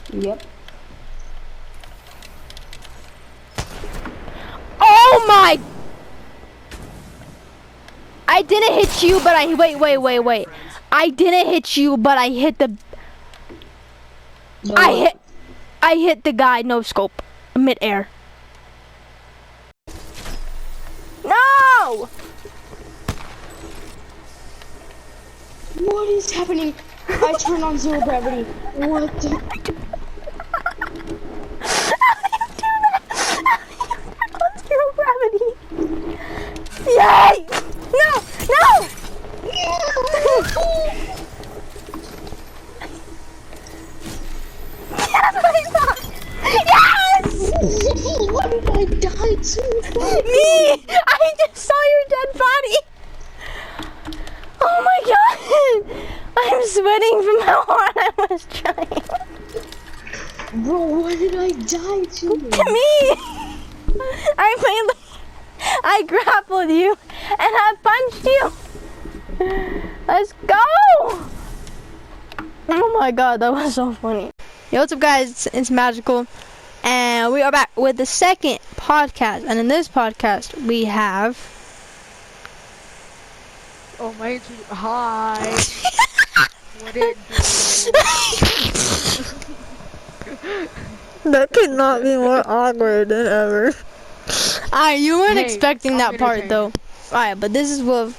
Yep. Oh my! I didn't hit you, but I wait. I didn't hit you, but I hit the. No, I hit the guy no scope, mid-air. No! What is happening? I turned on zero gravity. What the? Zero gravity. Yay! No! No! Yes! What did I die to? Me! I just saw your dead body. Oh my god! I'm sweating from how hard I was trying. Bro, what did I die to? To me! I grappled you and I punched you. Let's go! Oh my god, that was so funny. Yo, what's up guys? It's Magical. And we are back with the second podcast. And in this podcast, we have... Oh my, hi. What it do? That could not be more awkward than ever. Alright, you weren't expecting that part though. Alright, but this is Wolf.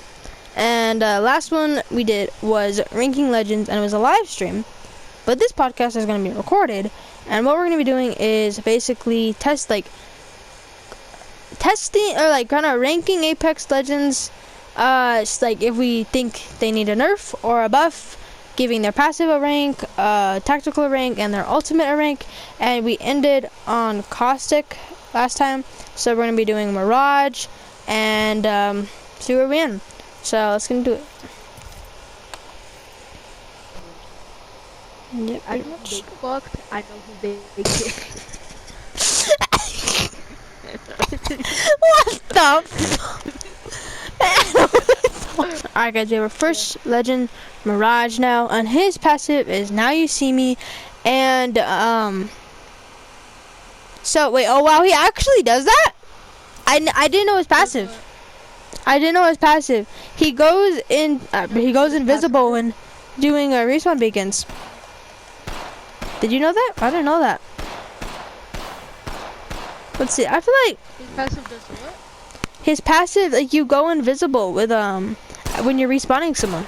And last one we did was Ranking Legends, and it was a live stream. But this podcast is going to be recorded. And what we're going to be doing is basically testing or like kind of ranking Apex Legends. Like if we think they need a nerf or a buff, giving their passive a rank, tactical a rank, and their ultimate a rank. And we ended on Caustic last time, so we're gonna be doing Mirage and see where we end. So let's gonna do it. Yep, I know who they fucked, I know who they killed. What the fuck? Alright guys, we have our first legend, Mirage now, and his passive is Now You See Me, and so wait, oh wow, he actually does that? I didn't know his passive. I didn't know his passive. He goes invisible when doing respawn beacons. Did you know that? I didn't know that. Let's see. I feel like His passive does what? his passive, like you go invisible with when you're respawning someone.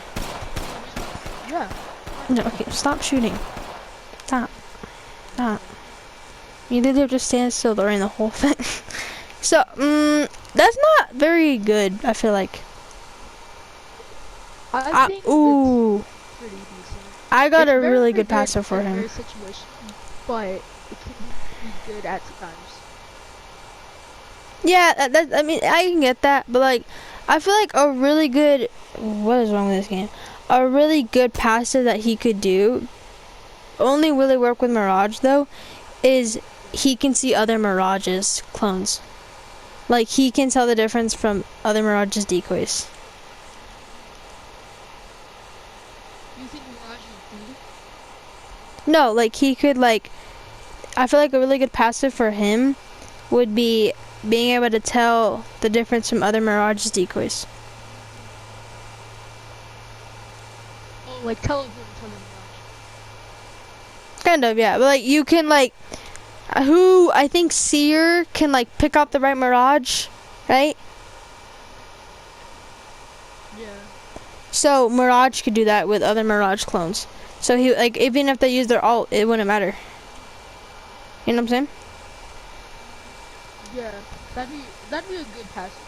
Yeah. No, okay, stop shooting. Stop. You literally have to stand still during the whole thing. So, that's not very good, I feel like. I think Ooh. it's pretty decent. I got It's a very really good good passive for in him. every situation, but it can be good at times. Yeah, I mean, I can get that, but like, I feel like a really good, what is wrong with this game? A really good passive that he could do, only really work with Mirage though, is he can see other Mirage's clones. Like, he can tell the difference from other Mirage's decoys. You think Mirage is good? No, like, he could, like, I feel like a really good passive for him would be being able to tell the difference from other Mirage's decoys. Oh, like television from Mirage. Kind of, yeah. But, like, you can, like, who, I think Seer can, like, pick out the right Mirage, right? Yeah. So, Mirage could do that with other Mirage clones. So, he, like, even if they use their ult, it wouldn't matter. You know what I'm saying? Yeah. That'd be a good passive.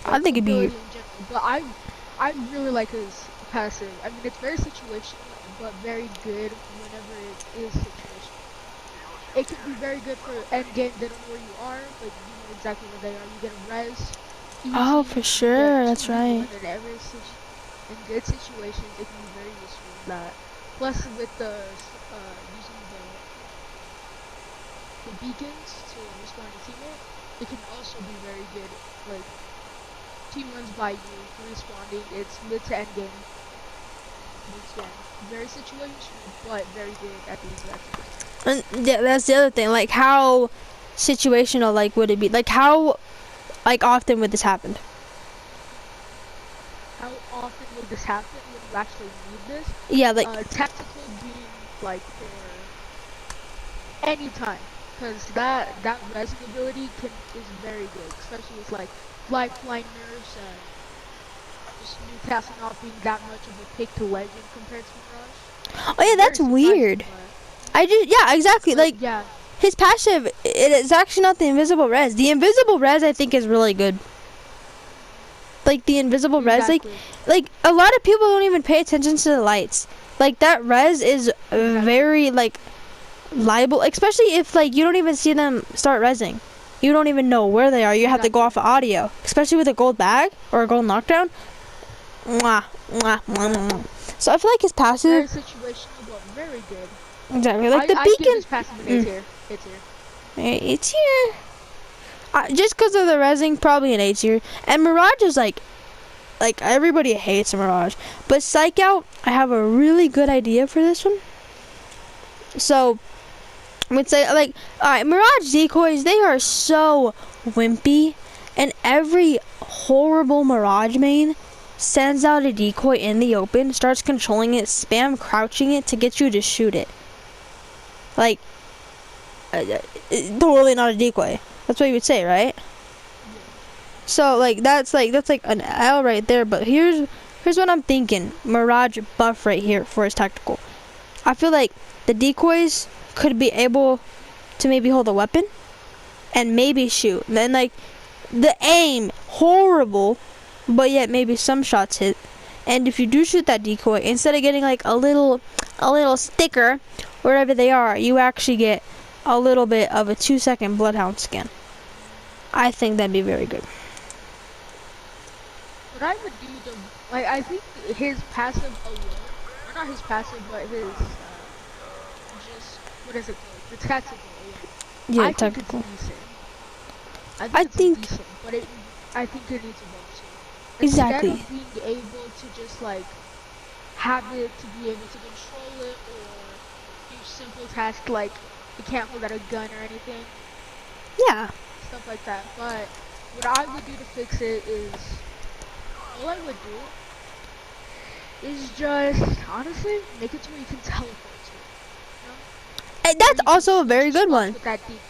I think it'd be... ability in general, but I really like his passive. I mean, it's very situational, but very good whenever it is situational. It can be very good for end game. They don't know where you are, but you know exactly where they are. You get a res. Easy. Oh, for sure. That's right. In in good situations, it can be very useful with that. Plus, with the using the beacons to respond to teammate, it can also be very good. Like, team runs by you, responding. It's mid to end game. But yeah, very situational, but very good at the exact time. And yeah, that's the other thing. Like, how situational, like, would it be? Like, how, like, often would this happen? How often would this happen when you actually need this? Yeah, like, Tactical being like for any time, because that resing ability is very good, especially with like lifeline nerfs and just Newcastle not being that much of a pick to legend compared to Mirage. oh yeah, that's Very surprising, weird. Yeah, exactly. but Like, yeah, his passive, it's actually not the invisible res. The invisible res, I think, is really good. Like, the invisible res, exactly. like, a lot of people don't even pay attention to the lights. Like, that res is very, like, liable, especially if, like, you don't even see them start resing. You don't even know where they are. You have to go off of audio, especially with a gold bag or a gold knockdown. Mwah, mwah, mwah, mwah. So I feel like his Very passive, situational, but very good. exactly, like the I give beacon. this passive an A tier. It's here. It's here. Just because of the resing, probably an A tier. And Mirage is like everybody hates Mirage. But Psych Out, I have a really good idea for this one. So, I would say, like, alright, Mirage decoys, they are so wimpy. And every horrible Mirage main sends out a decoy in the open, starts controlling it, spam crouching it to get you to shoot it. Like, totally not a decoy. That's what you would say, right? So that's like an L right there. But here's what I'm thinking. Mirage buff right here for his tactical. I feel like the decoys could be able to maybe hold a weapon and maybe shoot. And then like the aim horrible, but yet maybe some shots hit. And if you do shoot that decoy, instead of getting like a little sticker wherever they are, you actually get a little bit of a 2-second Bloodhound scan. I think that'd be very good. What I would do though, like I think his passive alone, or not his passive, but his just what is it called? The tactical alone. Yeah, I tactical. think it's decent. I It's think- decent, but I think it needs a buff too. Exactly. Instead of being able to just like have it to be able to control it or do simple tasks like you can't hold out a gun or anything, Yeah. stuff like that. But what I would do to fix it is, all I would do is just honestly make it to where you can teleport to it. You know? And that's Where you also a can very switch good one. spots with that decoy.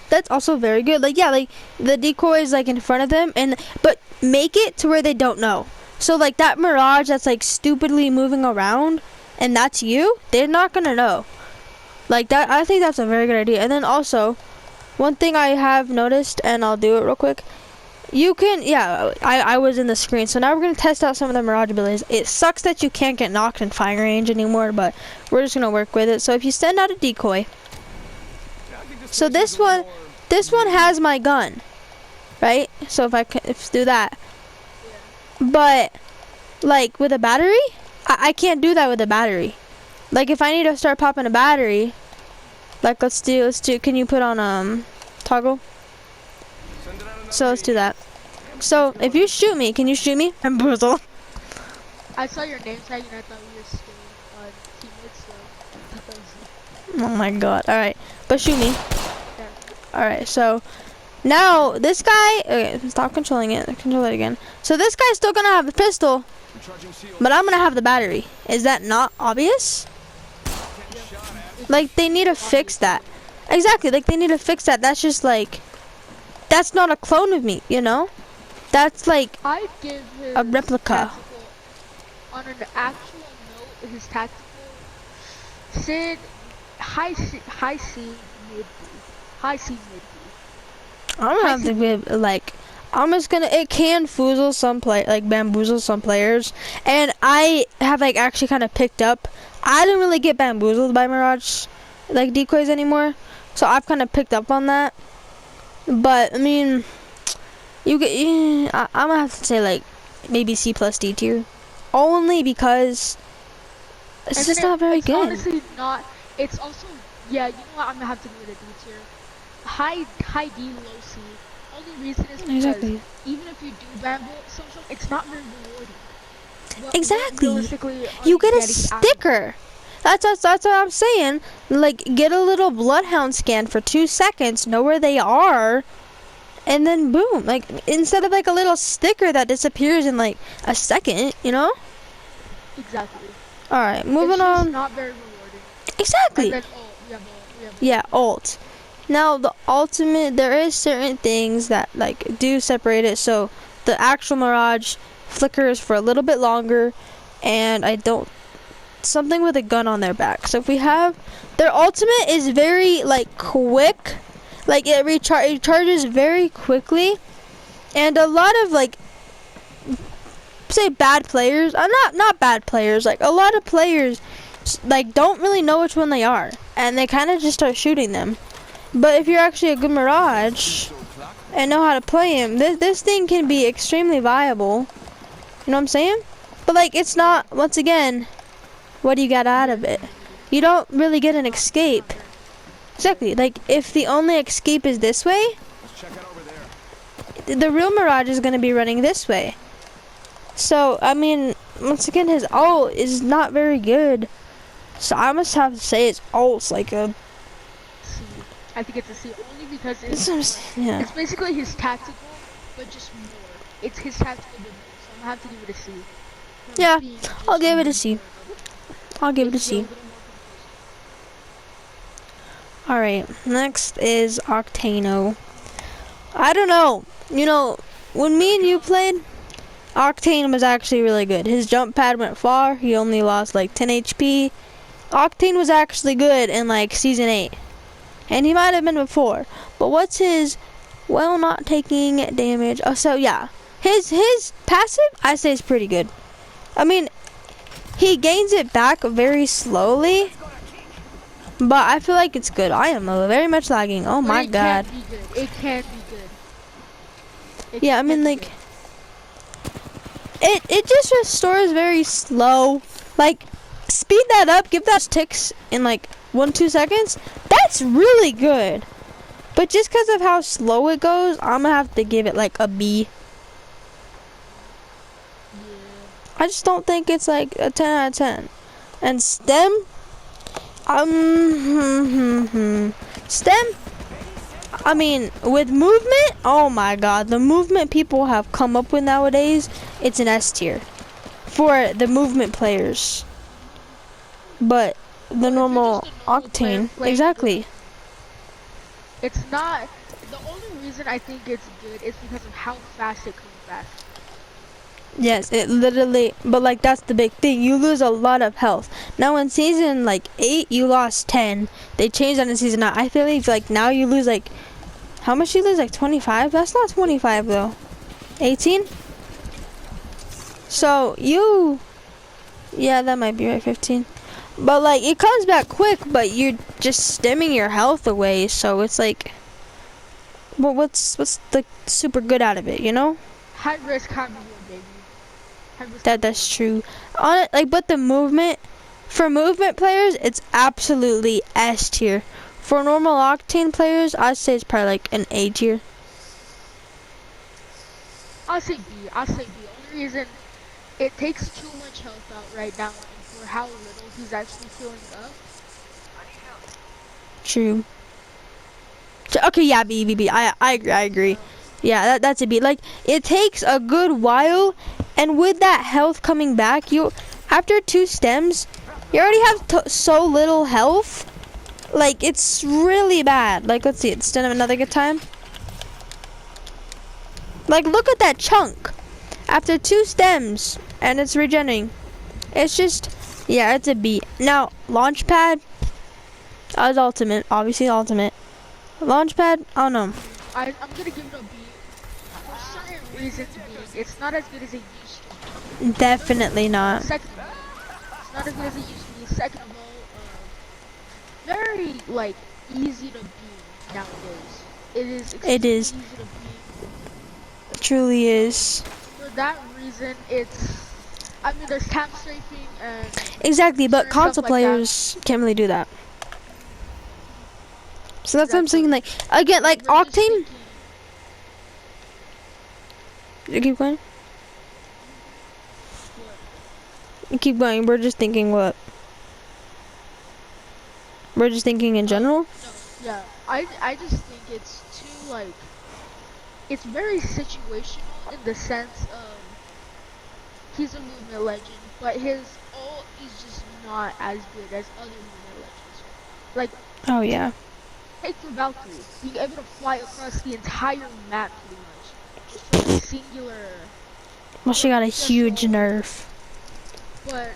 That's also very good. Like, yeah, like the decoy is like in front of them, but make it to where they don't know. So like that Mirage that's like stupidly moving around, and that's you. They're not gonna know. Like that, I think that's a very good idea. And then also, one thing I have noticed, and I'll do it real quick. You can, yeah, I was in the screen, so now we're gonna test out some of the Mirage abilities. It sucks that you can't get knocked in firing range anymore, but we're just gonna work with it. So if you send out a decoy, so this one has my gun, right? So if do that, but like with a battery, I can't do that with a battery. Like if I need to start popping a battery, like let's do. Can you put on toggle? So let's do that. So if you shoot me, can you shoot me? I'm brutal. I saw your name tag and I thought we were still teammates, so I thought that was Oh my god. All right, but shoot me. there. All right. So now this guy. Okay, stop controlling it. Control it again. So this guy's still gonna have the pistol, but I'm gonna have the battery. Is that not obvious? Like they need to fix that. Exactly. Like they need to fix that. That's just like. That's not a clone of me, you know? That's like I'd give his a replica. tactical, on an actual note, his tactical, Sid, high C, mid B. High C, mid B. I'm gonna have to give like I'm just gonna it can foozle some bamboozle some players, and I have like actually kind of picked up. I didn't really get bamboozled by Mirage like decoys anymore, so I've kind of picked up on that. But I mean, I'm gonna have to say like maybe C plus D tier, only because it's And just then not very it's good. honestly not. It's also, yeah, you know what? I'm gonna have to give it a D tier. High D, low C. Only reason is because Exactly. even if you do bamboo, it's not very rewarding. But Exactly. realistically, are You get a getting out of- sticker. That's what I'm saying. Like, get a little bloodhound scan for 2 seconds, know where they are, and then boom. Like, instead of like a little sticker that disappears in like a second, you know? Exactly. All right, moving It's just on. not very rewarding. Exactly. And then, oh, we have a Yeah, ult. Now the ultimate, there is certain things that like do separate it. So the actual Mirage flickers for a little bit longer, and I don't something with a gun on their back. So if we have their ultimate is very like quick, like it recharges very quickly, and a lot of like say bad players, not bad players, like a lot of players like don't really know which one they are, and they kind of just start shooting them. But if you're actually a good Mirage and know how to play him, this thing can be extremely viable. You know what I'm saying? But like, it's not, once again, what do you get out of it? You don't really get an escape. Exactly. Like, if the only escape is this way, the real Mirage is going to be running this way. So, I mean, once again, his ult is not very good. So I must have to say his ult's like a... C. I think it's a C only because That's it's, what I'm saying, yeah. it's basically his tactical, but just more. It's his tactical, but more. So I'm gonna have to give it a C. For Yeah, being I'll just give it a C. more. I'll give it a It's C. little bit more Alright, next is Octano. I don't know. You know, when me and you played, Octane was actually really good. His jump pad went far. He only lost like 10 HP. Octane was actually good in like Season 8. And he might have been before. But what's his, well, not taking damage. Oh, so yeah. His passive, I say, is pretty good. I mean, he gains it back very slowly. But I feel like it's good. I am very much lagging. Oh But my it god. Can be good. It can be good. It Yeah, I can mean, be like, good. it just restores very slow. Like, speed that up, give that ticks in like 1-2 seconds. That's really good. But just because of how slow it goes, I'm gonna have to give it like a B. I just don't think it's like a 10 out of 10. And stem, stem, I mean, with movement, oh my god, the movement people have come up with nowadays, it's an S tier for the movement players. But the normal just a normal player Octane, playing exactly. It's not. The only reason I think it's good is because of how fast it comes back. Yes, it literally, but like that's the big thing. You lose a lot of health. Now in season like 8, you lost 10. They changed that in season 9. I feel like now you lose like, how much you lose? Like 25? That's not 25 though. 18? So you, yeah, that might be right, 15. But like it comes back quick, but you're just stemming your health away. So it's like, well, what's the super good out of it, you know? High risk, high reward, baby. High risk, That's true. On it, like, but the movement for movement players, it's absolutely S tier. For normal Octane players, I'd say it's probably like an A tier. I'll say B. I'll say B. Only reason it takes too much health out right now, and for how little he's actually filling up. True. Okay, yeah, B. I agree. Yeah, that's a B. Like, it takes a good while, and with that health coming back, you after 2 stems, you already have so little health. Like, it's really bad. Like, let's see, it's done another good time. Like, look at that chunk. After 2 stems, and it's regenerating. It's just, yeah, it's a B. Now, Launchpad, as ultimate, obviously ultimate. Launchpad, I don't know. I'm gonna give it a B. For certain reasons, B. It's not as good as it used to be. Definitely not. Second of all, it's not as good as it used to be. Second of all, very like easy to beat nowadays. It is. It is. Easy to beat. It truly is. For that reason, it's. I mean, there's tap strafing and. Exactly, but certain console stuff like players can't really do that. So that's what I'm saying. Like, Exactly. again, like We're just Octane. thinking- You keep going. Keep going. We're just thinking what? We're just thinking in general. Yeah, I just think it's too like, it's very situational in the sense of he's a movement legend, but his ult is just not as good as other movement legends. Like, Oh yeah. take the Valkyrie, being able to fly across the entire map pretty much, just from a singular. Well, she got a just huge so- nerf. But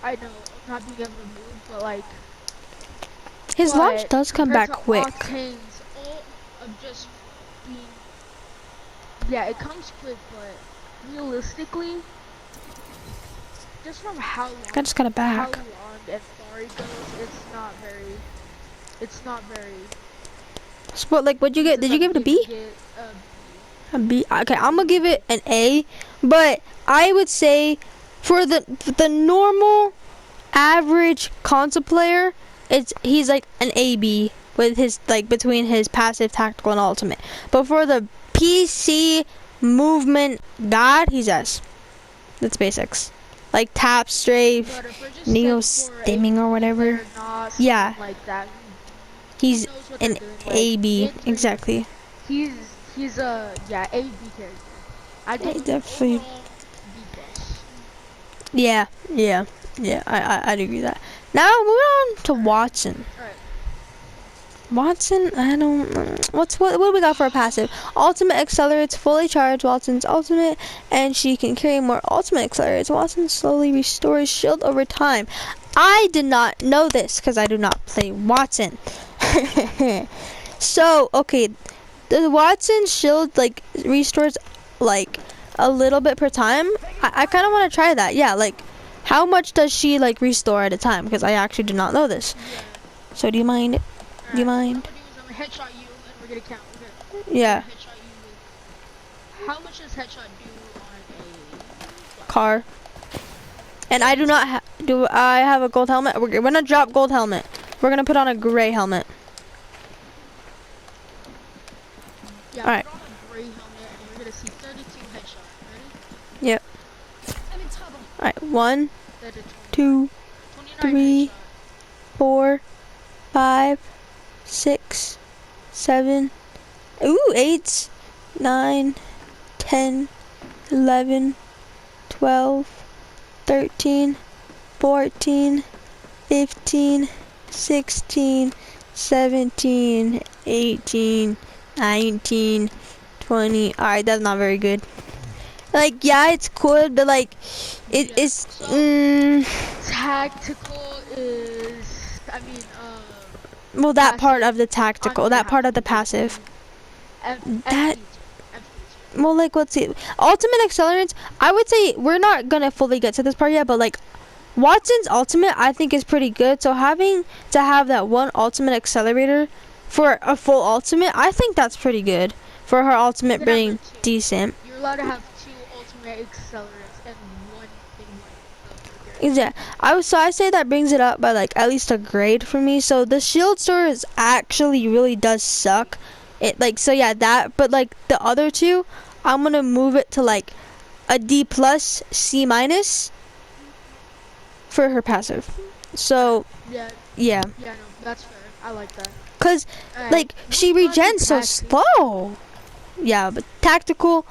I know not being able to move, but like. His launch But does come compared back to quick. Octane's ult of just being, yeah, it comes quick, but realistically, just from how long, I just got it how back. long and far it goes, it's not very. So what, like, what'd you get? Did you give it a B? A B. Okay, I'm gonna give it an A, but I would say for the normal average console player, he's like an AB with his like between his passive, tactical, and ultimate. But for the PC movement god, he's S. That's basics, like tap, strafe, But if we're just neo set for stimming or a whatever. player, not Yeah. something like that. He's Who knows what an they're doing, like, AB, injury- exactly. He's a AB character. I give him definitely. overall B+. Yeah. I'd agree with that. Now moving on to Watson. Alright. Watson, I don't. What do we got for a passive? Ultimate accelerates fully charged Watson's ultimate, and she can carry more ultimate accelerates. Watson slowly restores shield over time. I did not know this because I do not play Watson. So okay, the Watson shield like restores like a little bit per time. I kind of want to try that. Yeah, like how much does she like restore at a time? Because I actually do not know this. So do you mind? Do you mind? I'm gonna headshot you and we're gonna count. Okay. Yeah. Headshot you with, how much does headshot do on Car. And I do not do I have a gold helmet? We're gonna drop gold helmet. We're gonna put on a gray helmet. a? Yeah. Alright. Put on a gray helmet and we're gonna see 32 headshot. Ready? Yep. Alright, 1, 32. 2, 29 3, headshot. 4, 5, 6, 7, 8, 9, 10, 11, 12, 13, 14, 15, 16, 17, 18, 19, 20. Alright, that's not very good. Like, yeah, it's cool, but like, it is. Tactical is, I mean, Well, that part passive. of the tactical, that part of the passive. That- Well, like, let's see. Ultimate accelerants, I would say we're not gonna fully get to this part yet, but like, Watson's ultimate, I think, is pretty good. So having to have that one ultimate accelerator for a full ultimate, I think that's pretty good. For her ultimate You can have being it too. decent. You're allowed to have 2 ultimate accelerants and 1 thing like Yeah, I say that brings it up by like at least a grade for me. So the shield store is actually really does suck. It like so yeah that, but like the other two, I'm gonna move it to like a D plus C minus for her passive. So Yeah, yeah, no, that's fair. I like that. cause Alright, like she moving on to regens so tactics. slow. Yeah, but tactical.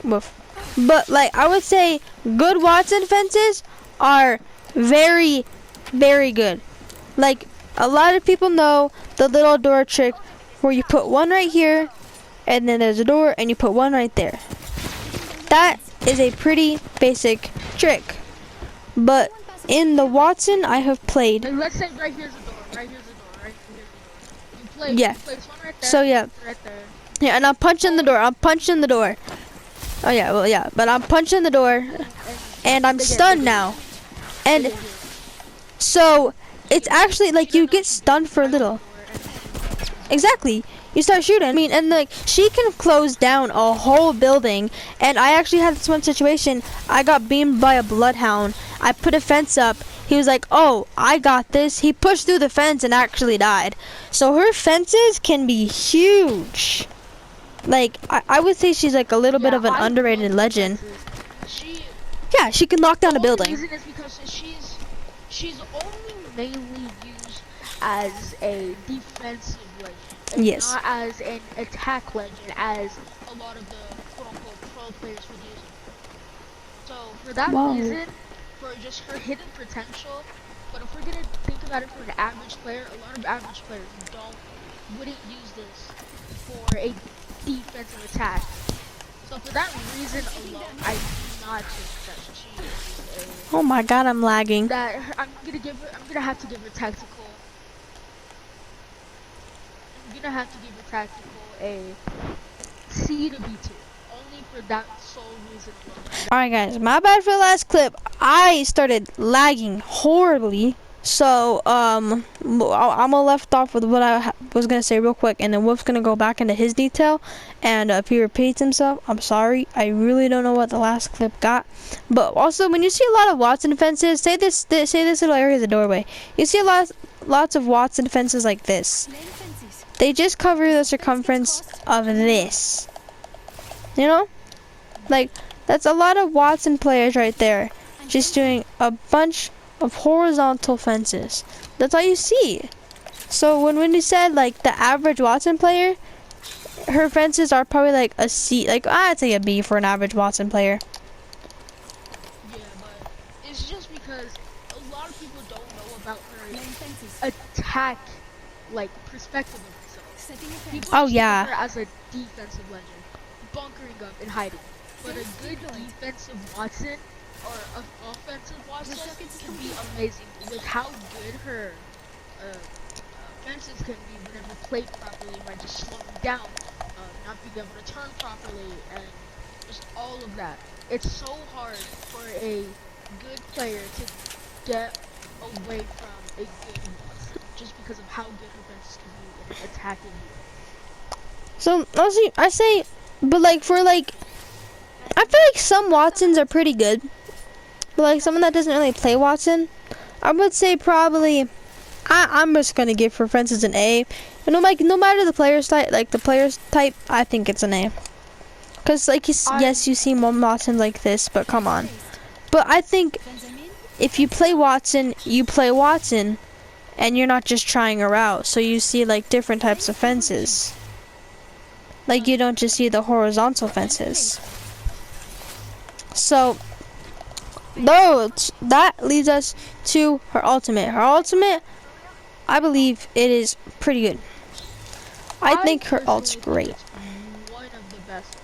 Woof. But like I would say good Watson fences are very, very good. Like a lot of people know the little door trick where you put one right here and then there's a door and you put one right there. That is a pretty basic trick. But in the Watson I have played. Like, let's say right here's a door, right here's a door, right here's a door. Yeah. You place one right there. So yeah. Right there. Yeah, and I'm punching the door. I'm punching the door. Oh yeah, well yeah, but I'm punching the door and I'm stunned now. And so it's actually like you get stunned for a little. Exactly. You start shooting. I mean, and like she can close down a whole building. And I actually had this one situation. I got beamed by a bloodhound. I put a fence up. He was like, "Oh, I got this." He pushed through the fence and actually died. So her fences can be huge. Like I would say she's like a little bit of an I underrated love legend. fences. She Yeah, she can knock down a the only building. reason is because she's only mainly used as a defensive legend, and Yes. not as an attack legend, as a lot of the quote-unquote pro players would use it. So for that Wow. reason, for just her hidden potential, but if we're gonna think about it for an average player, a lot of average players wouldn't use this for a defensive attack. So for that reason alone, I do not think that she is Oh my god, I'm lagging. I'm gonna have to give her tactical. I'm gonna have to give her tactical a C to B2, only for that sole reason alone. Alright guys, my bad for the last clip. I started lagging horribly. So, I'm gonna left off with what I was gonna say real quick, and then Wolf's gonna go back into his detail, and if he repeats himself, I'm sorry. I really don't know what the last clip got. But also, when you see a lot of Watson fences, say this little area is a doorway. You see lots of Watson fences like this. They just cover the circumference of this. You know? Like, that's a lot of Watson players right there, just doing a bunch of horizontal fences. That's all you see. So when you said like the average Watson player, her fences are probably like a C, like I'd say a B for an average Watson player. Yeah, but it's just because a lot of people don't know about her attack, like perspective of themselves. People Oh, just yeah. think of her as a defensive legend, bunkering up and hiding. But a good defensive Watson or an offensive Watson can be amazing with how good her fences can be whenever played properly by just slowing down, not being able to turn properly, and just all of that. It's so hard for a good player to get away from a good Watson just because of how good her fences can be in attacking you. So mostly I say, but like for like, I feel like some Watsons are pretty good, but like someone that doesn't really play Watson, I would say probably. I'm just gonna give her fences an A. And no matter the player's type, I think it's an A. Cause like yes, you see more Watsons like this, but come on. But I think if you play Watson, you play Watson, and you're not just trying her out. So you see like different types of fences. Like you don't just see the horizontal fences. So that leads us to her ultimate. Her ultimate, I believe it is pretty good. I think her ult's great. It's one of the best.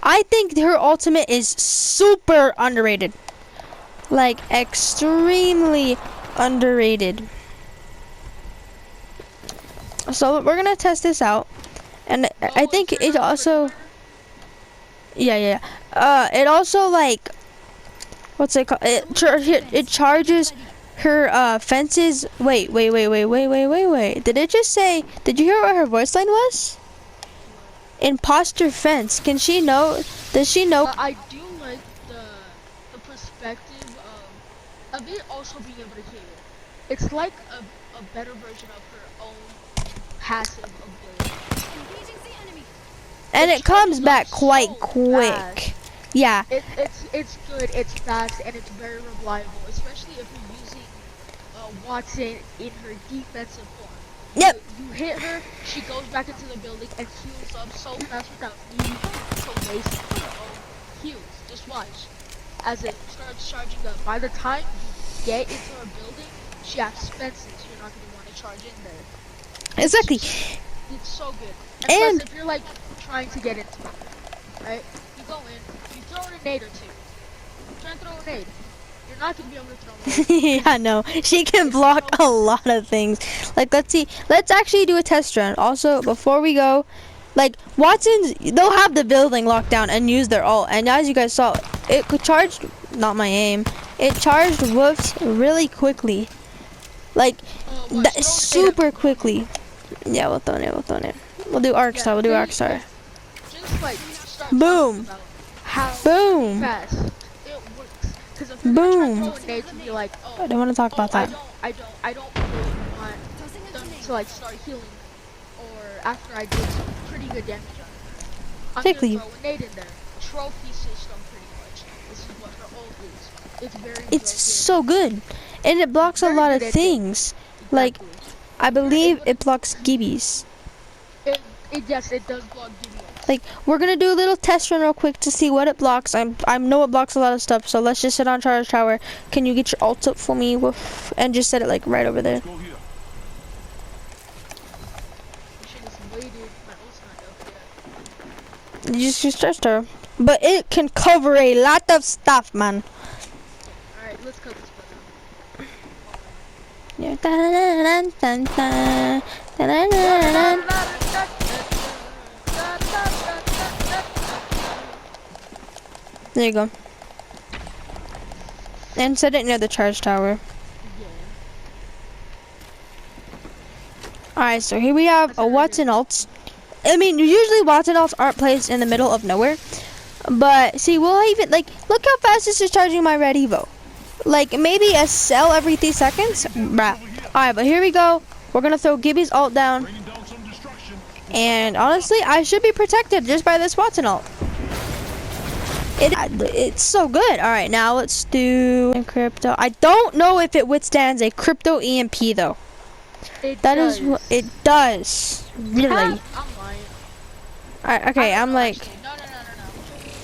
I think her ultimate is super underrated. Like extremely underrated. So we're gonna test this out, and I think it also, yeah. It also like, what's it called? It charges her fences. Wait. Did it just say? Did you hear what her voice line was? Imposter fence. Can she know? Does she know? I do like the perspective of it also being able to hear you. It's like a better version of her own passive ability. And it comes back so quite quick. fast. Yeah. It's good, it's fast, and it's very reliable, especially if you're using Watson in her defensive form. Yep. You hit her, she goes back into the building and heals up so fast without needing to waste her own heals. Just watch. As it starts charging up, by the time you get into her building, she has fences. You're not going to want to charge in there. Exactly. It's so good. And plus, if you're like trying to get into it, right? You go in, you throw in a nade or two. Try and throw a nade. You're not gonna be able to throw a nade. yeah, no, she can block a lot of things. Like, let's actually do a test run. Also, before we go, like Watson's, they'll have the building locked down and use their ult. And as you guys saw, it could charge. Not my aim. It charged Woofs really quickly. Like, super quickly. Yeah, we'll throw it. We'll do Arc Star. Just like start Boom. about how Boom. fast it works. Because if you're Boom. trying to throw a nade to be like, oh, I don't want to talk about that. I don't really want them to like start healing, or after I did some pretty good damage on her. I'm Quickly. gonna throw a nade in there. Trophy system, pretty much. It's very It's broken. so good. And it blocks a Very lot good of at it. things. Like, Exactly. I believe it blocks gibbies. Yes, it does block DBS. Like, we're gonna do a little test run real quick to see what it blocks. I know it blocks a lot of stuff, so let's just sit on charge tower. Can you get your ult up for me? Woof. And just set it like right over there. We should just waited. My ult's not up yet. You just trust her. But it can cover a lot of stuff, man. Alright, let's cut this one out. Yeah. Dun, dun, dun, dun, dun, dun, dun. There you go. And set it near the charge tower. Alright, so here we have a Watson ult. I mean, usually Watson ults aren't placed in the middle of nowhere. But, see, we'll even, like, look how fast this is charging my red Evo. Like, maybe a cell every 3 seconds? Bruh. Alright, but here we go. We're gonna throw Gibby's ult down. And, honestly, I should be protected just by this Watson ult. It's so good. Alright, now let's do crypto. I don't know if it withstands a crypto EMP, though. It That does. is what it does. Really. I'm lying. Alright, okay, I'm like, Actually, no.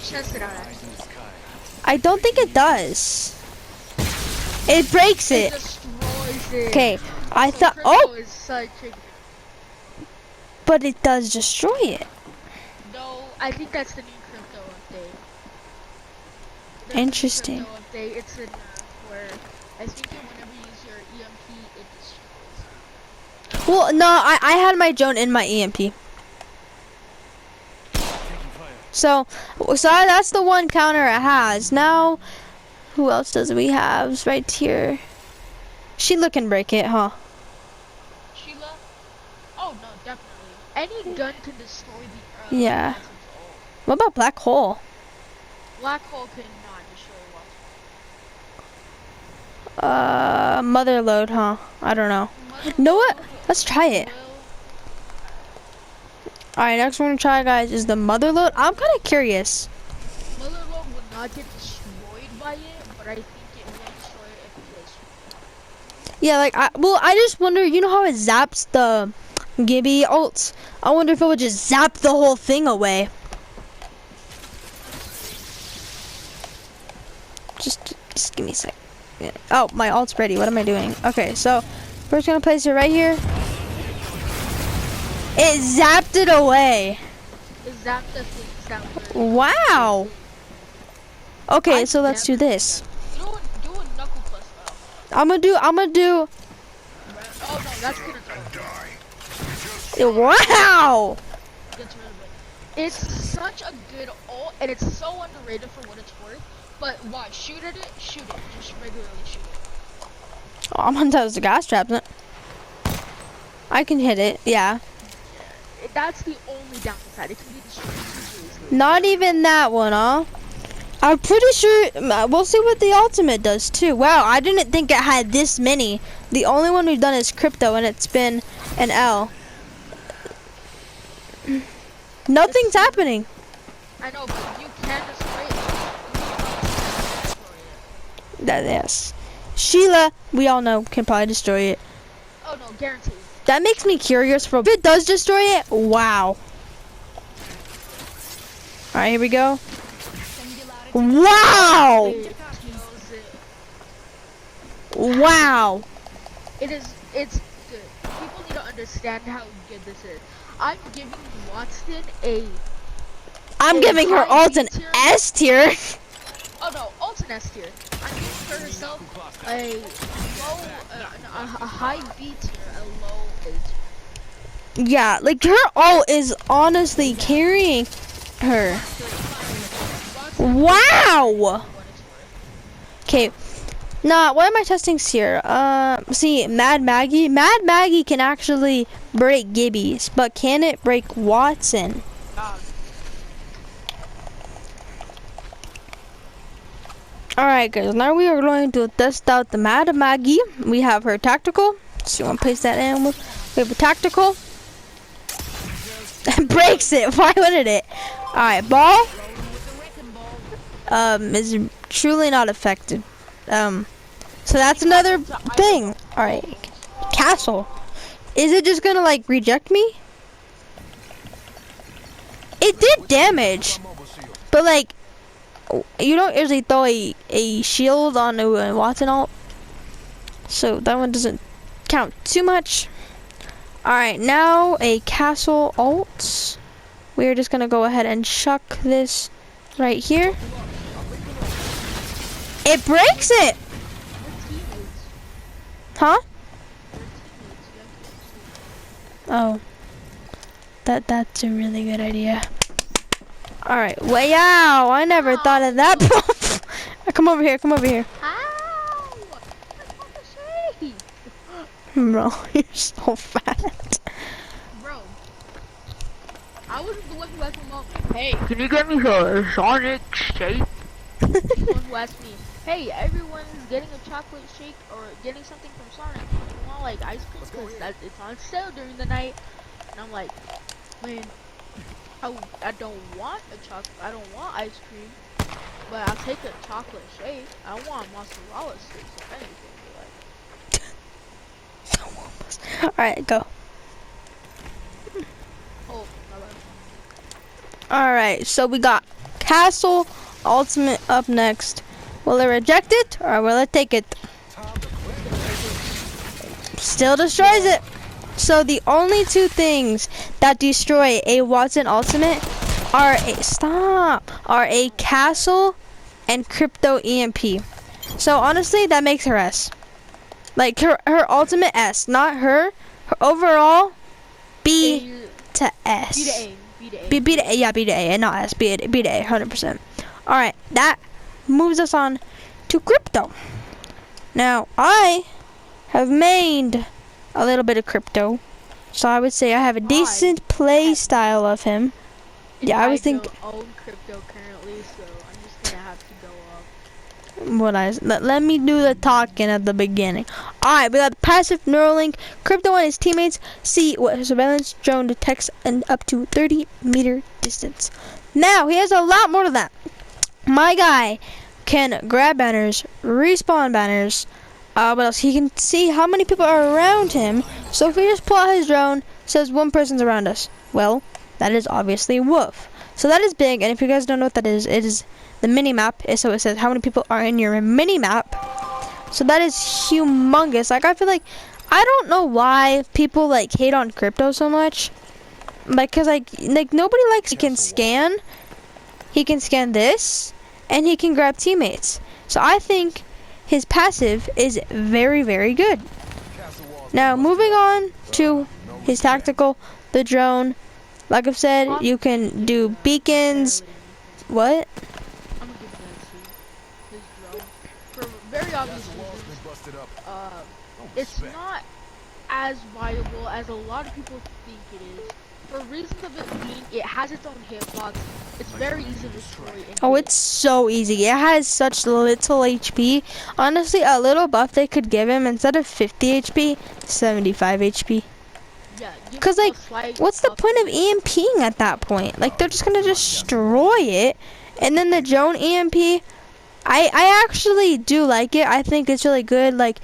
Test it out, actually. I don't think it does. It breaks It it. destroys it. Okay, I So thought, crypto oh, is such a... but it does destroy it. No, I think that's the new crypto update. The Interesting. New crypto update, it's in where I think that whenever you use your EMP, it destroys. Well, no, I had my drone in my EMP. So that's the one counter it has. Now, who else does we have? It's right here. Sheila can break it, huh? Sheila? Oh no, definitely. Any gun can destroy the Yeah. Watson's ult. What about Black Hole? Black hole cannot destroy Watson. Mother load, huh? I don't know. Know what? Let's try it. Alright, next one to try, guys, is the mother load. I'm kind of curious. Mother Lode would not get destroyed by it, but I think it will destroy it if it is. Yeah, like, I just wonder, you know how it zaps the Gibby ults? I wonder if it would just zap the whole thing away. Just give me a sec. Yeah. Oh, my ult's ready. What am I doing? Okay, so we're just gonna place it right here. It zapped it away. Is that the things that were... Wow. Okay, so let's do this. Do a knuckle plus though. I'm gonna do. Oh no, that's gonna throw. Wow. Gets rid of it. It's such a good ult, and it's so underrated for what it's worth. But why? Shoot at it, shoot it. Just regularly shoot it. Oh, I'm gonna tell the gas traps. I can hit it. Yeah. That's the only downside. It can be destroyed easily. Not even that one, huh? I'm pretty sure. We'll see what the ultimate does too. Wow, I didn't think it had this many. The only one we've done is crypto, and it's been an L. Nothing's happening. I know, but you can destroy it. Yes. Sheila, we all know, can probably destroy it. Oh no, guaranteed. That makes me curious for if it does destroy it. Wow. Alright, here we go. Wow! It kills it. Wow. It's good. People need to understand how good this is. I'm giving Watson a... I'm giving her ult an S tier. Oh no, ult an S tier. I'm giving her herself a low, a high B tier, a low A tier. Yeah, like her ult is honestly carrying her. Wow. Okay. Nah, what am I testing here? See, Mad Maggie. Mad Maggie can actually break Gibbies, but can it break Watson? Alright guys, now we are going to test out the Mad Maggie. We have her tactical. So you want to place that in? We have a tactical. Breaks it. Why wouldn't it? Alright, ball. Is truly not affected. So that's another thing. All right, castle. Is it just gonna like reject me? It did damage, but like you don't usually throw a shield on a Watson ult, so that one doesn't count too much. All right, now a castle ult. We're just gonna go ahead and chuck this right here. It breaks it. Huh? Oh. That's a really good idea. Alright, wow, I never thought of that. Come over here, come over here. Ow! That's what to say. Bro, you're so fat. Bro, I was the one who asked my mom, hey, can you get me a Sonic shake? The one who asked me, hey, everyone's getting a chocolate shake or getting something from Sonic. You want like ice cream? Because it's on sale during the night. And I'm like, man, I don't want a chocolate. I don't want ice cream, but I'll take a chocolate shake. I want mozzarella sticks if anything. Like, Alright, go. oh, my bad. Alright, so we got Castle Ultimate up next. Will it reject it or will it take it? Still destroys it. So the only two things that destroy a Watson Ultimate are a Castle and Crypto EMP. So honestly, that makes her S. Like her ultimate S, not her. Her overall B to S. B to A. B to A. B to A, yeah, B to A, and not S. B to A, 100%. All right, that moves us on to Crypto. Now I have made a little bit of Crypto, so I would say I have a decent play style of him. Yeah, I was thinking. I don't own Crypto currently, so I'm just gonna have to go up. Let me do the talking at the beginning. Alright, we got the passive Neuralink. Crypto and his teammates see what his surveillance drone detects in up to 30-meter distance. Now, he has a lot more to that. My guy can grab banners, respawn banners. What else? He can see how many people are around him. So if we just pull out his drone, says one person's around us. Well, that is obviously Wolf. So that is big, and if you guys don't know what that is, it is the mini map. So it says how many people are in your mini map. So that is humongous. Like I feel like I don't know why people like hate on Crypto so much. Like cause like nobody likes he can scan. He can scan this, and he can grab teammates. So I think his passive is very, very good. Now moving on to his tactical, the drone. Like I've said, you can do beacons. What? I'm gonna give that to his drone for very obvious reasons. It's not as viable as a lot of people think it is. For reasons of it being, it has its own hitbox. It's very easy to destroy. Oh, it's so easy. It has such little HP. Honestly, a little buff they could give him, instead of 50 HP, 75 HP. Yeah, Cause like, what's the point of EMPing at that point? Like, they're just gonna destroy it. And then the drone EMP, I actually do like it. I think it's really good. Like,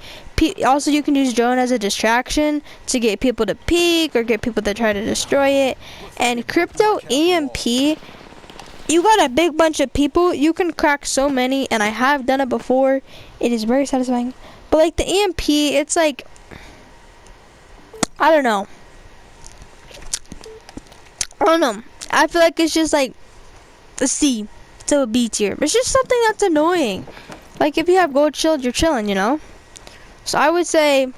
also you can use drone as a distraction to get people to peek or get people to try to destroy it. And Crypto EMP, you got a big bunch of people, you can crack so many, and I have done it before. It is very satisfying. But like the EMP, it's like, I don't know. I feel like it's just like a C to a B tier. It's just something that's annoying. Like if you have gold shield, you're chilling, you know? So I would say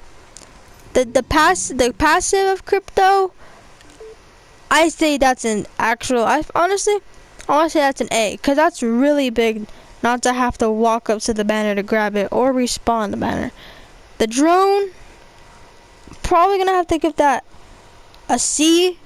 the passive of Crypto, I say that's an actual, I want to say that's an A, because that's really big not to have to walk up to the banner to grab it or respawn the banner. The drone, probably gonna have to give that a C,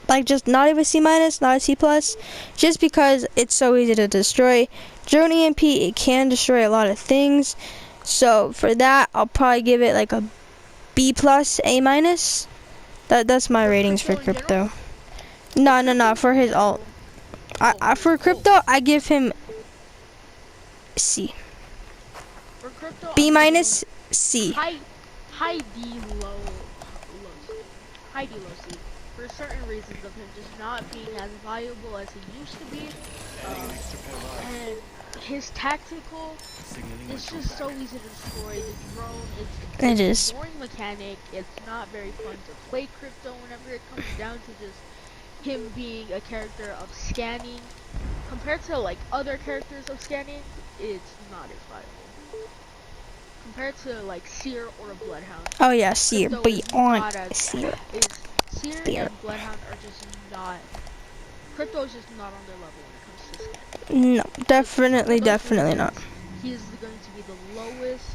like just not even C minus, not a C plus, just because it's so easy to destroy. Drone EMP, it can destroy a lot of things. So for that, I'll probably give it like a B plus, A minus. That's my ratings for Crypto. No, for his ult. For Crypto, I give him C. Crypto, B I'm minus, C. high D, low C. High D, low C. For certain reasons of him just not being as valuable as he used to be. And his tactical is just so easy to destroy. The drone, It it's is. a boring mechanic. It's not very fun to play Crypto whenever it comes down to just him being a character of scanning. Compared to like other characters of scanning, it's not as viable. Compared to like Seer or a Bloodhound. Oh yeah, C. Crypto is Beyond not as C. Seer Seer. and Bloodhound are just not. Crypto is just not on their level when it comes to scanning. No, definitely, For those definitely not. reasons, he is going to be the lowest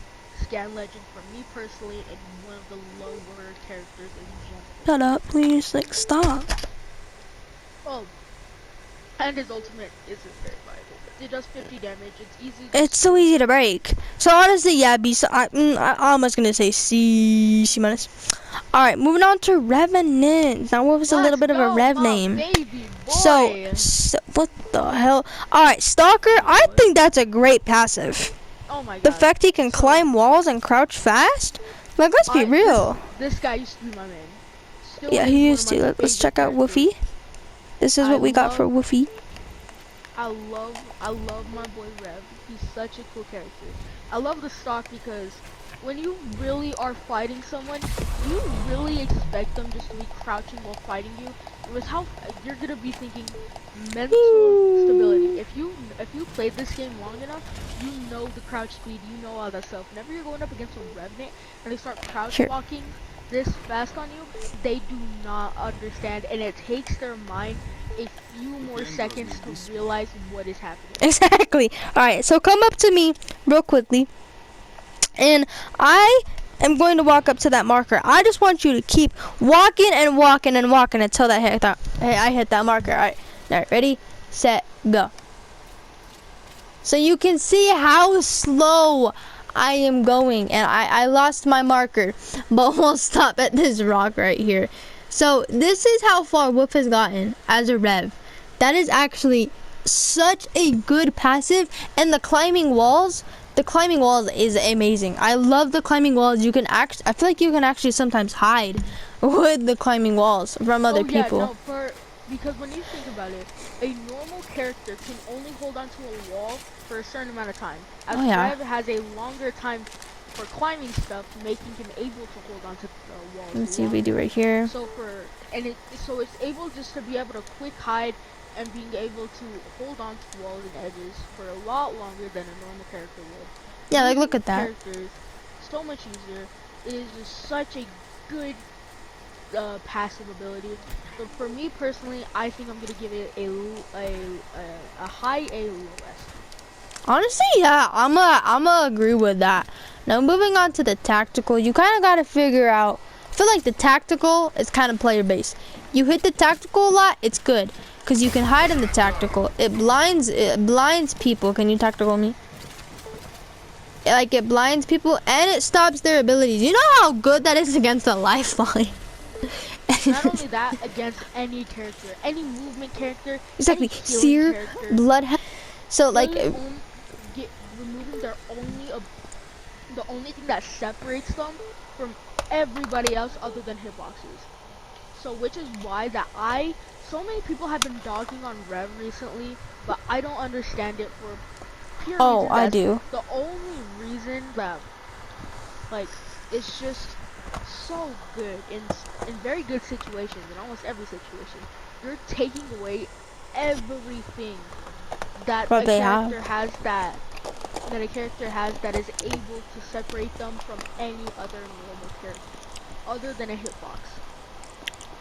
scan legend for me personally, and one of the lower characters in general. Shut up, please. Like, stop. Oh, and his ultimate isn't very viable. It does 50 damage. It's easy. It's so easy to break. So honestly, yeah, B. So I'm almost gonna say C minus. All right, moving on to Revenant. Now, what was a little bit of a Rev name? Baby boy. So what the hell? All right, Stalker. I think that's a great passive. Oh my god. The fact he can climb walls and crouch fast. Like, let's be real. This guy used to be my man. Still Yeah, is he one used of my to. Let's check out favorite Woofy. This is what we got for Woofy. I love my boy Rev. He's such a cool character. I love the stock because when you really are fighting someone, you really expect them just to be crouching while fighting you. It was how you're gonna be thinking mental stability. If you played this game long enough, you know the crouch speed, you know all that stuff. Whenever you're going up against a Revenant and they start crouch walking this fast on you, they do not understand, and it takes their mind a few more seconds to realize what is happening. Exactly. Alright, so come up to me real quickly. And I am going to walk up to that marker. I just want you to keep walking and walking and walking until I hit that marker. Alright, ready, set, go. So you can see how slow I am going. And I lost my marker. But we'll stop at this rock right here. So this is how far Woof has gotten as a Rev. That is actually such a good passive, and the climbing walls is amazing. I love the climbing walls. I feel like you can actually sometimes hide with the climbing walls from other people. No, because when you think about it, a normal character can only hold onto a wall for a certain amount of time. As Rev has a longer time for climbing stuff, making him able to hold onto the walls. Let's see what we do right here. So it's able just to be able to quick hide and being able to hold on to walls and edges for a lot longer than a normal character would. Yeah, like look at that. Characters, so much easier. It is just such a good passive ability. So for me personally, I think I'm gonna give it a high A, low S. Honestly, yeah, I'ma agree with that. Now moving on to the tactical, you kind of gotta figure out. I feel like the tactical is kind of player based. You hit the tactical a lot, it's good, cause you can hide in the tactical. It blinds people. Can you tactical me? Like it blinds people and it stops their abilities. You know how good that is against a lifeline. Not only that, against any character, any movement character. Exactly. Seer, Bloodhound. So like. Removing the only thing that separates them from everybody else other than hitboxes. So which is why so many people have been dogging on Rev recently, but I don't understand it for pure reasons. I do. The only reason that it's just so good in very good situations, in almost every situation, you're taking away everything that a character has that a character has that is able to separate them from any other normal character other than a hitbox.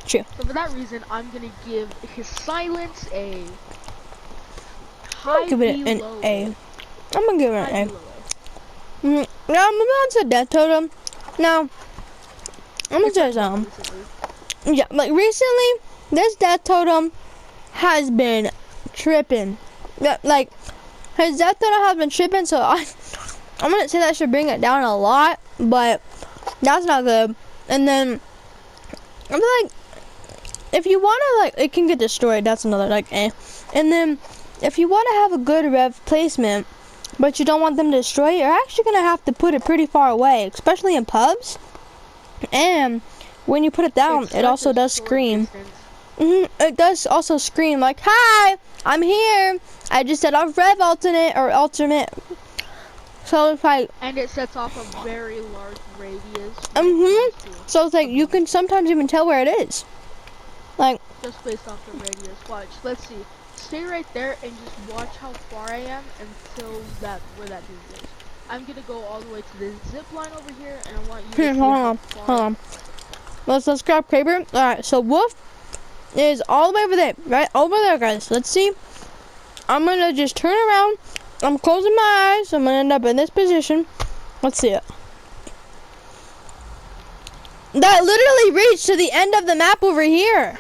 True. So for that reason, I'm gonna give his silence a high give it an A. I'm gonna give it an A. Now moving on to Death Totem. Now I'm gonna say something. Yeah, like recently, this Death Totem has been tripping. Like his Death Totem has been tripping, so I'm gonna say that should bring it down a lot, but that's not good. And then I'm like, if you wanna it can get destroyed. That's another And then if you wanna have a good Rev placement, but you don't want them to destroy it, you're actually gonna have to put it pretty far away, especially in pubs. And when you put it down, It's it such also a does short scream. distance. It does also scream like, "Hi, I'm here. I just set off Rev alternate or alternate." So it's like, And it sets off a very large radius. So it's like you can sometimes even tell where it is. Like, Just based off the radius. Watch. Let's see. Stay right there and just watch how far I am until where that dude is. I'm gonna go all the way to the zip line over here, and I want you to see how far. hold on. Let's grab Kraber. All right, so Wolf is all the way over there, right over there, guys. Let's see. I'm gonna just turn around. I'm closing my eyes. I'm gonna end up in this position. Let's see it. That literally reached to the end of the map over here.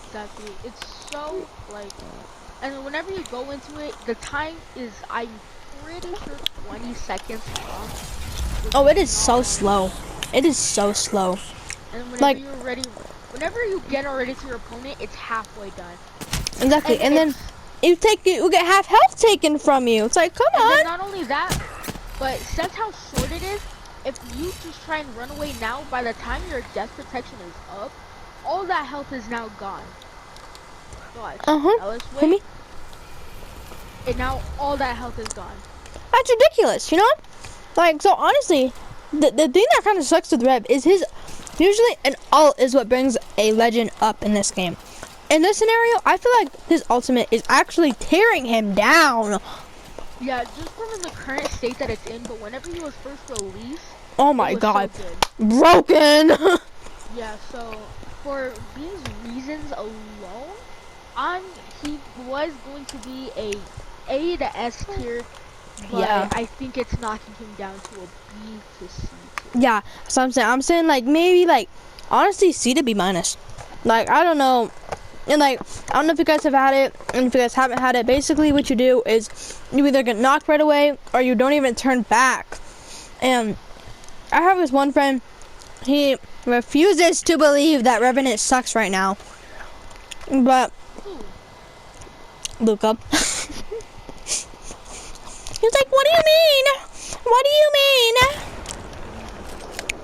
Exactly. It's so like, and whenever you go into it, the time is, I'm pretty sure, 20 seconds long. Oh, it is so slow. It is so slow. And whenever Like- you're ready, whenever you get already to your opponent, it's halfway done. Exactly, and then it's- you get half health taken from you. It's like, come And then on. not only that, but since how short it is, if you just try and run away now, by the time your death protection is up, all that health is now gone. Watch. Now let's Hit wait. me. And now all that health is gone. That's ridiculous, you know? Like, so honestly, the thing that kind of sucks with Rev is usually an ult is what brings a legend up in this game. In this scenario, I feel like his ultimate is actually tearing him down. Yeah, just from the current state that it's in, but whenever he was first released, Oh it my was god. so good. Broken. Yeah, so for these reasons alone, he was going to be A to S tier, but Yeah. I think it's knocking him down to a B to C tier. Yeah, so I'm saying like maybe like honestly C to B minus. Like, I don't know. And like, I don't know if you guys have had it, and if you guys haven't had it, basically what you do is you either get knocked right away or you don't even turn back. And I have this one friend, he refuses to believe that Revenant sucks right now. But Ooh. Luca. He's like, what do you mean? What do you mean?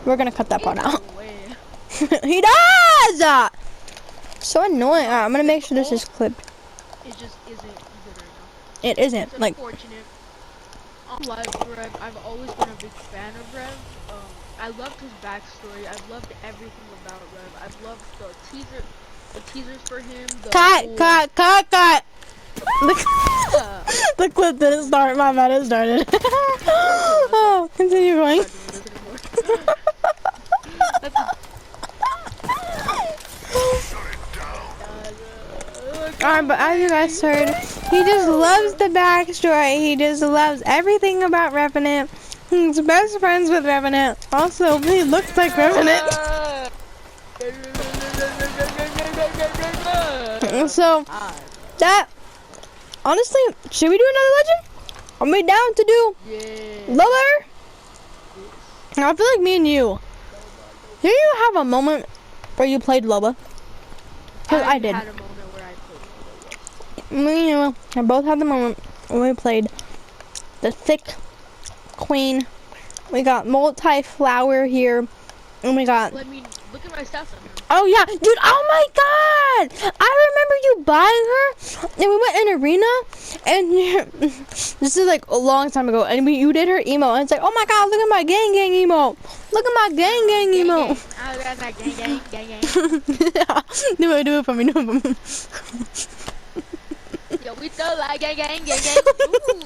We're gonna cut that part out. No way. He does! So annoying. Alright, I'm gonna make sure this is clipped. It just isn't good right now. It isn't. It's Like, unfortunate. Like Rev, I've always been a big fan of Rev. I loved his backstory. I've loved everything about Rev. I've loved the teasers for him. cut. The clip didn't start. My bad, it started. Oh, continue going. Alright, but as you guys heard, he just loves the backstory. He just loves everything about Revenant. He's best friends with Revenant. Also, he looks like Revenant. So, that, honestly, should we do another legend? Are we down to do lower? I feel like me and you. Did you have a moment where you played Loba? Because I did. Had a moment where I played Loba, yes. Me and you, I both had the moment when we played the Thick Queen. We got multi-flower here. And we got... Let me look at my stats on her. Oh yeah, dude, oh my god! I remember you buying her, and we went in arena, and this is like a long time ago, and you did her emo, and it's like, oh my god, look at my gang emo! Look at my gang emo! Oh, that's my gang. Yeah, do it for me, do it for me. Yo, we still like gang.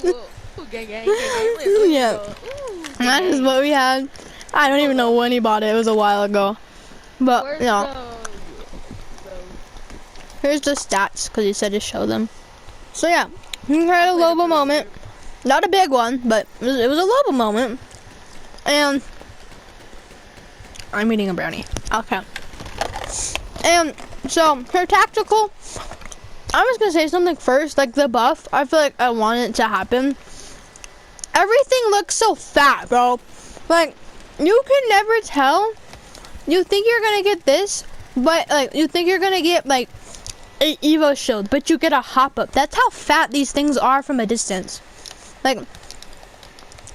Ooh, gang. Let's Yeah. go. Ooh, That is what we had. I don't even know when he bought it, it was a while ago. But, Where's no. the- Here's the stats, because he said to show them. So yeah, he had a Loba moment. Not a big one, but it was a Loba moment. And I'm eating a brownie. Okay. And so her tactical, I was gonna say something first, like the buff. I feel like I want it to happen. Everything looks so fat, bro. Like, you can never tell. You think you're gonna get this, but like you think you're gonna get like a Evo shield, but you get a hop up. That's how fat these things are from a distance. Like,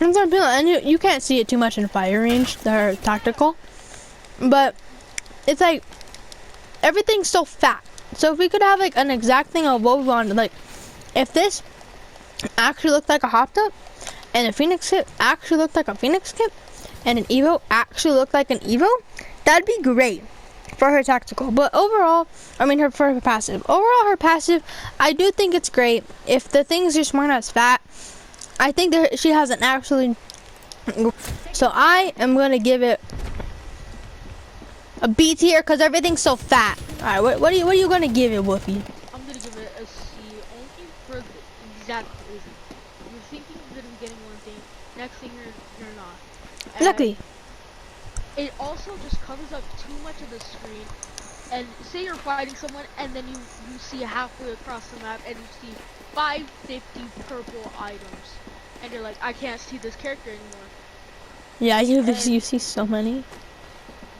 That's what I'm feeling. And you can't see it too much in fire range. They're tactical, but it's like everything's so fat. So if we could have like an exact thing of what we wanted, like if this actually looked like a hop top, and a Phoenix kit actually looked like a Phoenix kit, and an Evo actually looked like an Evo, that'd be great for her tactical. But overall, I mean for her passive. Overall, her passive, I do think it's great. If the things just weren't as fat, I think that she has an actually. So I am gonna give it a B tier because everything's so fat. All right, what are you gonna give it, Wolfie? I'm gonna give it a C only for the exact reason. You're thinking you're gonna be getting one thing, next thing you're not. And Exactly. it also just covers up too much of the screen. And say you're fighting someone, and then you see halfway across the map, and you see 550 purple items, and you're like, I can't see this character anymore. Yeah, you see so many.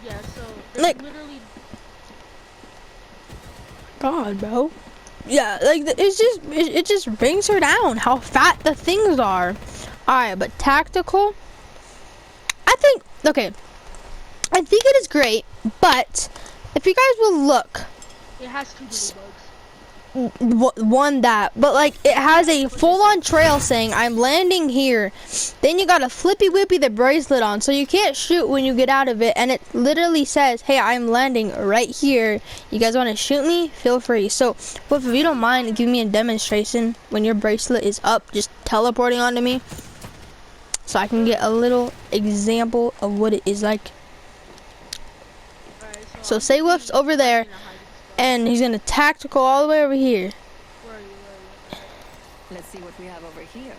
Yeah, so there's Like- literally. God, bro. Yeah, like it just brings her down how fat the things are. All right, but tactical. I think it is great, but if you guys will look, It has too many bugs. one that, but like it has a full-on trail saying I'm landing here. Then you got a flippy whippy the bracelet on, so you can't shoot when you get out of it, and it literally says, hey, I'm landing right here. You guys want to shoot me? Feel free. So if you don't mind, give me a demonstration when your bracelet is up, just teleporting onto me, so I can get a little example of what it is like. Alright, So I'm say thinking Wolf's over there, in a hiding spot. and he's gonna tactical all the way over here. Where are you? Let's see what we have over here.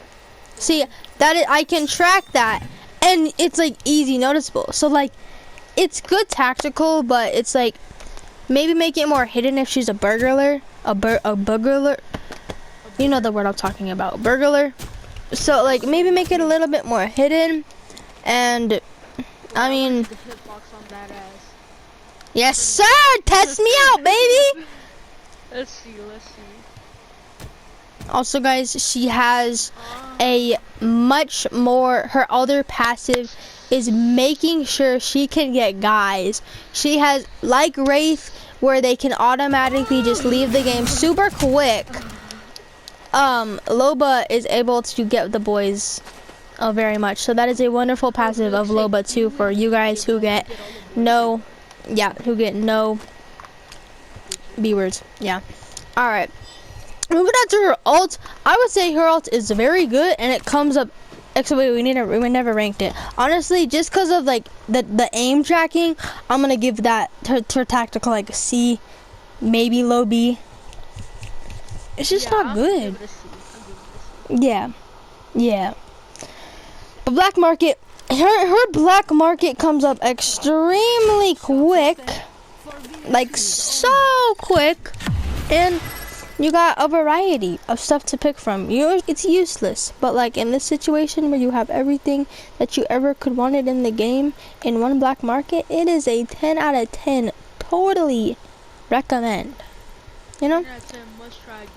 See, I can track that, and it's like easy noticeable. So like, it's good tactical, but it's like maybe make it more hidden if she's a burglar, a burglar. You know the word I'm talking about, burglar. So like maybe make it a little bit more hidden, and I mean, The hitbox on that ass. yes sir, test me out, baby. Let's see. Also, guys, she has a much more, her other passive is making sure she can get guys. She has, like Wraith, where they can automatically just leave the game super quick. Loba is able to get the boys very much. So that is a wonderful passive of Loba too for you guys who get no B words. Yeah. Alright. Moving on to her ult, I would say her ult is very good, and it comes up. Actually, we never ranked it. Honestly, just because of like the aim tracking, I'm gonna give that her tactical like a C, maybe low B. It's just not I'm good. giving it a C. I'm giving it a C. Yeah. But black market, her black market comes up extremely quick, like so quick, and you got a variety of stuff to pick from. It's useless, but like in this situation where you have everything that you ever could wanted in the game in one black market, it is a 10 out of 10. Totally recommend. You know? 10 out of 10 must try again.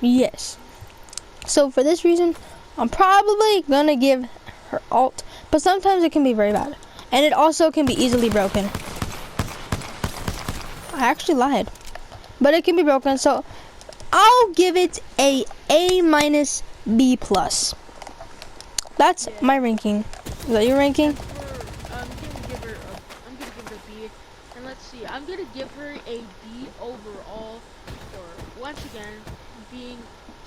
Yes. So for this reason, I'm probably gonna give her ult, but sometimes it can be very bad, and it also can be easily broken. I actually lied. But it can be broken, so I'll give it a A minus B plus. That's my ranking. Is that your ranking? I'm gonna give her a B, and let's see. I'm gonna give her a B overall for once again being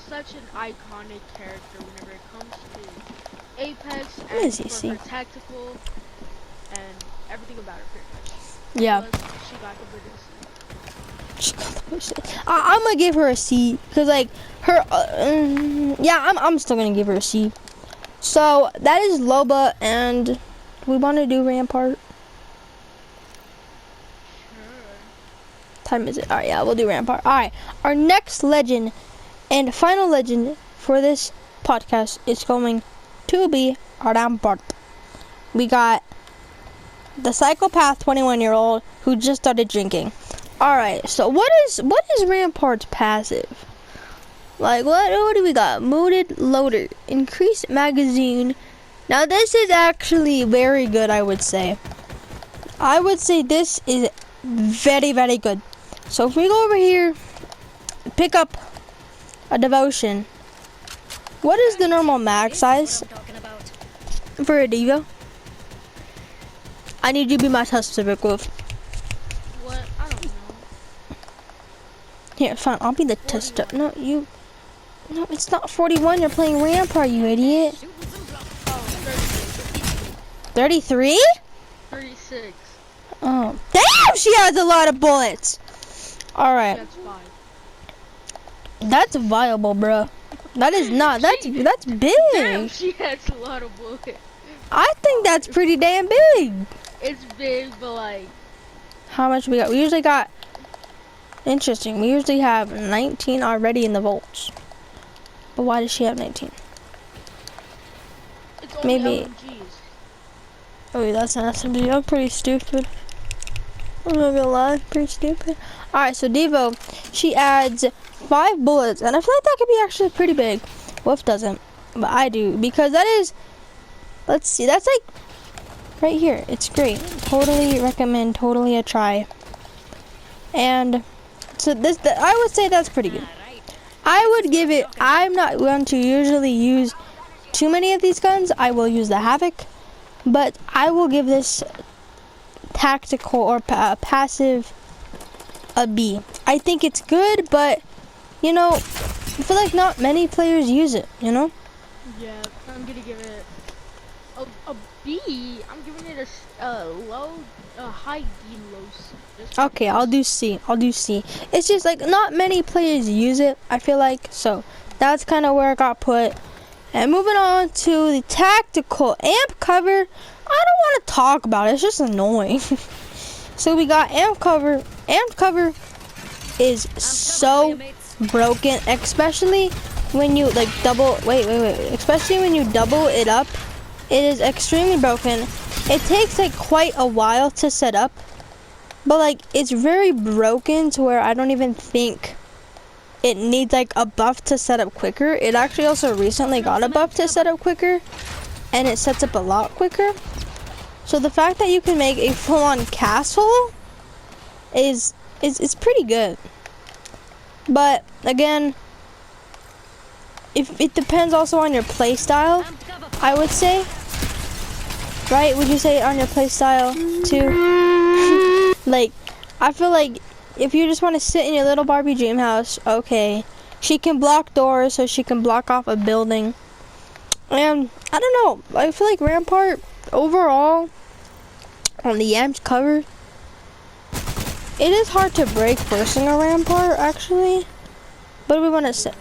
such an iconic character whenever it comes to Apex What is and he for see? her tactical and everything about her pretty much. Yeah. Plus, she got the British. I'm gonna give her a C, cause like her, yeah, I'm still gonna give her a C. So that is Loba, and we want to do Rampart. Time is it? All right, yeah, we'll do Rampart. All right, our next legend and final legend for this podcast is going to be Rampart. We got the psychopath 21-year-old who just started drinking. All right, so what is Rampart's passive? Like what do we got? Modded loader, increased magazine. Now this is actually very good, I would say. I would say this is very, very good. So if we go over here, pick up a devotion. What is the normal mag size for a Devo? I need you to be my tester, Wolf. What? I don't know. Here, fine, I'll be the tester. No, you. No, it's not 41. You're playing Rampart, you idiot. Oh, 33? 36. Oh, damn! She has a lot of bullets. All right, That's 5. that's viable, bro. That is not. That's Damn, big. she has a lot of bullets. I think that's pretty damn big. It's big, but like, How much we got? We usually got. Interesting. We usually have 19 already in the vaults. But why does she have 19? it's only Maybe- LMGs. Oh, that's an SMG. I'm pretty stupid. I'm not gonna lie, pretty stupid. Alright, so Devo, she adds 5 bullets, and I feel like that could be actually pretty big. Wolf doesn't, but I do, because that is, let's see, that's like, right here. It's great. Totally recommend, totally a try. And, so I would say that's pretty good. I would give it, I'm not going to usually use too many of these guns. I will use the Havoc, but I will give this tactical or passive a B. I think it's good, but you know, I feel like not many players use it, you know? Yeah, I'm gonna give it a B. I'm giving it a high B, low C. Just Okay, I'll do C. I'll do C. It's just like not many players use it, I feel like, so that's kind of where it got put. And moving on to the tactical amp cover, I don't want to talk about it. It's just annoying. So we got amp cover. Amp cover is so broken, especially when you like double. Wait. Especially when you double it up, it is extremely broken. It takes like quite a while to set up, but like it's very broken to where I don't even think it needs like a buff to set up quicker. It actually also recently got a buff to set up quicker, and it sets up a lot quicker. So the fact that you can make a full-on castle is pretty good. But again, if it depends also on your play style, I would say. Right? Would you say on your play style too? Like, I feel like if you just want to sit in your little Barbie dream house, okay. She can block doors, so she can block off a building. And I don't know. I feel like Rampart overall on the amped cover, it is hard to break forcing a Rampart actually. But we want to say,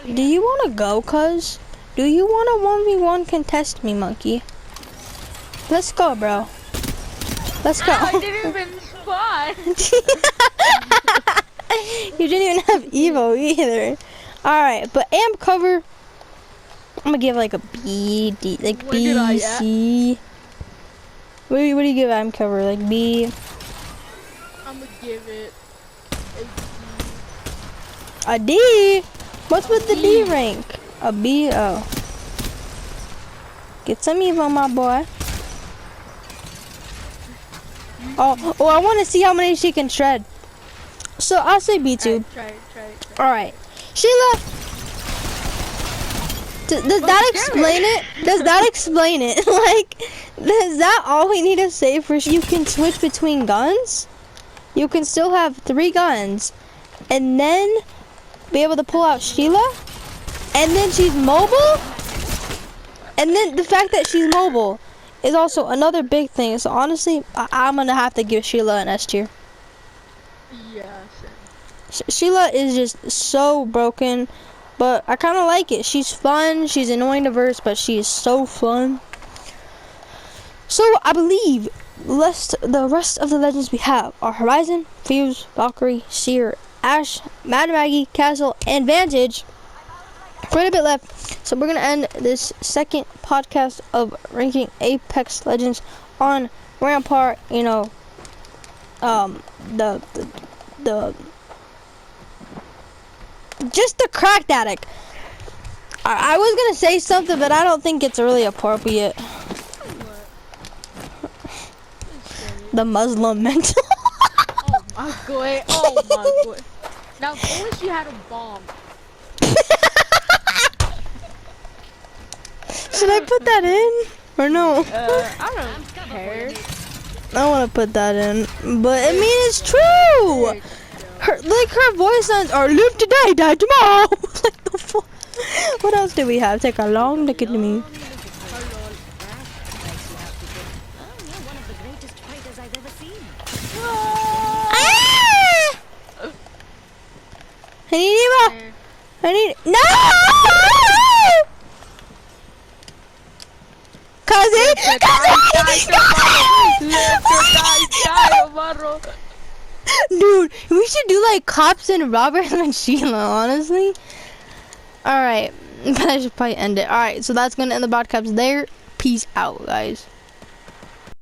do you want to go, cuz? Do you want to 1v1 contest me, monkey? Let's go, bro. Let's go. I didn't even spot. You didn't even have Evo either. Alright, but amp cover, I'm gonna give like a B, D, like What did I B, C. What do you give amp cover? Like B? I'm gonna give it A a D. D? What's with the D rank? A B? Oh. Get some Evo, my boy. Oh, I want to see how many she can shred. So I'll say B2. Try it. Alright. Sheila! Does that explain it? Does that explain it? Like, is that all we need to say for you can switch between guns? You can still have 3 guns and then be able to pull out Sheila? And then she's mobile? And then the fact that she's mobile is also another big thing. So honestly, I'm gonna have to give Sheila an S tier. Yeah. Sheila is just so broken, but I kind of like it. She's fun. She's annoying to verse, but she is so fun. So I believe the rest of the legends we have are Horizon, Fuse, Valkyrie, Seer, Ash, Mad Maggie, Castle, and Vantage. Quite a bit left, so we're gonna end this second podcast of ranking Apex Legends on Rampart. You know, Just a crack addict. I was gonna say something, but I don't think it's really appropriate. The Muslim mental. Oh my god. Oh my god. Now, if only she had a bomb. Should I put that in or no? I don't care. I want to put that in, but I mean it's true. Her voice sounds are live today, die tomorrow. Like the fuck. What else do we have? Take a long look at me. One of the greatest fighters I've ever seen. I need Eva. I need no. Cousin. Dude, we should do like cops and robbers and Sheila, honestly. Alright, but I should probably end it. Alright, so that's gonna end the broadcast there. Peace out, guys.